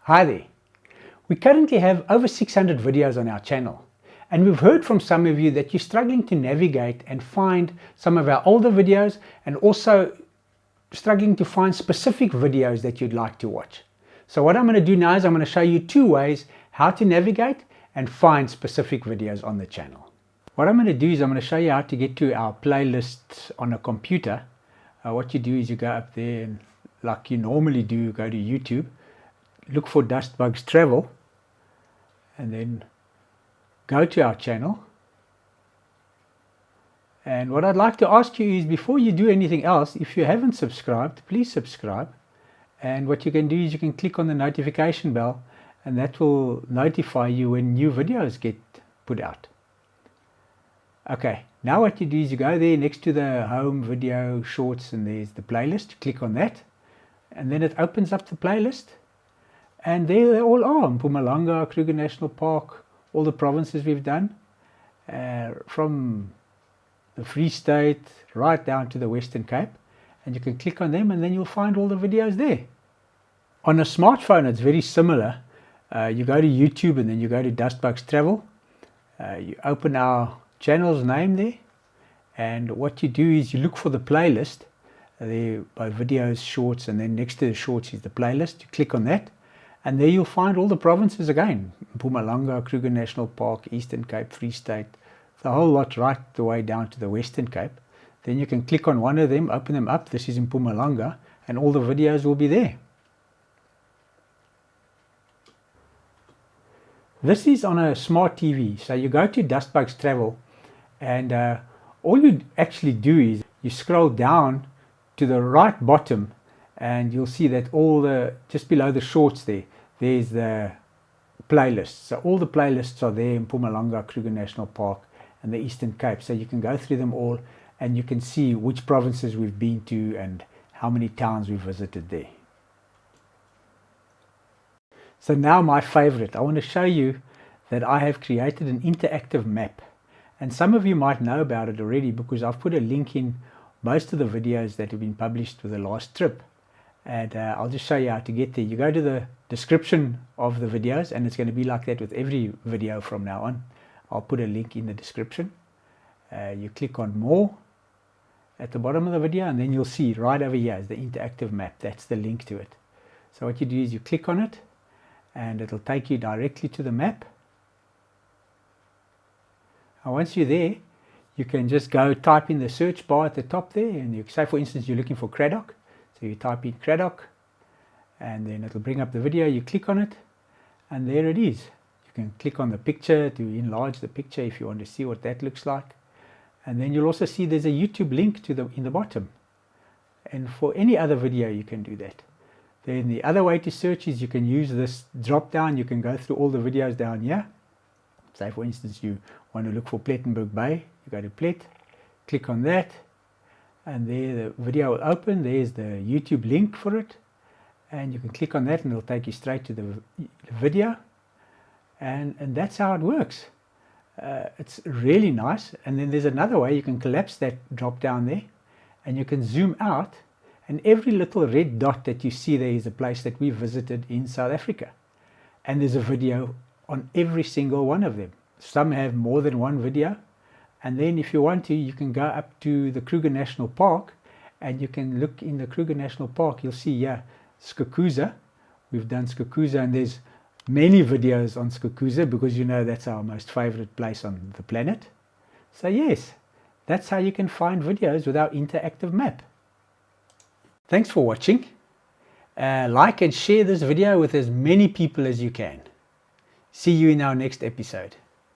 Hi there. We currently have over 600 videos on our channel, and we've heard from some of you that you're struggling to navigate and find some of our older videos, and also struggling to find specific videos that you'd like to watch. So what I'm going to do now is I'm going to show you two ways how to navigate and find specific videos on the channel. What I'm going to do is I'm going to show you how to get to our playlists on a computer. What you do is you go up there and, like you normally do, go to YouTube, look for DustBugs Travel, and then go to our channel. And what I'd like to ask you is, before you do anything else, if you haven't subscribed, please subscribe. And what you can do is you can click on the notification bell, and that will notify you when new videos get put out. Okay, now what you do is you go there next to the home video shorts, and there's the playlist. Click on that, and then it opens up the playlist. And there they all are: Mpumalanga, Kruger National Park, all the provinces we've done, from the Free State right down to the Western Cape. And you can click on them, and then you'll find all the videos there. On a smartphone, it's very similar. You go to YouTube, and then you go to DustBugs Travel. You open our channel's name there, and what you do is you look for the playlist there by videos, shorts, and then next to the shorts is the playlist. You click on that, and there you'll find all the provinces again: Mpumalanga, Kruger National Park, Eastern Cape, Free State, the whole lot right the way down to the Western Cape. Then you can click on one of them, open them up. This is in Mpumalanga, and all the videos will be there. This is on a smart TV. So you go to DustBugs Travel, and all you actually do is you scroll down to the right bottom, and you'll see that just below the shorts there's the playlist. So all the playlists are there in Mpumalanga, Kruger National Park, and the Eastern Cape. So you can go through them all, and you can see which provinces we've been to and how many towns we've visited there. So now my favorite, I want to show you that I have created an interactive map. And some of you might know about it already, because I've put a link in most of the videos that have been published with the last trip. And I'll just show you how to get there. You go to the description of the videos, and it's going to be like that with every video from now on. I'll put a link in the description. You click on more at the bottom of the video, and then you'll see right over here is the interactive map. That's the link to it. So what you do is you click on it, and it'll take you directly to the map. And once you're there, you can just go type in the search bar at the top there, and you say, for instance, you're looking for Cradock. So you type in Cradock, and then it'll bring up the video. You click on it, and there it is. You can click on the picture to enlarge the picture if you want to see what that looks like. And then you'll also see there's a YouTube link in the bottom. And for any other video, you can do that. Then the other way to search is you can use this drop down. You can go through all the videos down here. Say, for instance, you want to look for Plettenberg Bay. You go to Plet, click on that, and there the video will open. There's the YouTube link for it, and you can click on that, and it'll take you straight to the video. And that's how it works. It's really nice. And then there's another way. You can collapse that drop down there, and you can zoom out, and every little red dot that you see there is a place that we visited in South Africa, and there's a video on every single one of them. Some have more than one video. And then if you want to, you can go up to the Kruger National Park, and you can look in the Kruger National Park. You'll see here Skukuza. We've done Skukuza, and there's many videos on Skukuza, because you know that's our most favorite place on the planet. So yes, that's how you can find videos with our interactive map. Thanks for watching. Like and share this video with as many people as you can. See you in our next episode.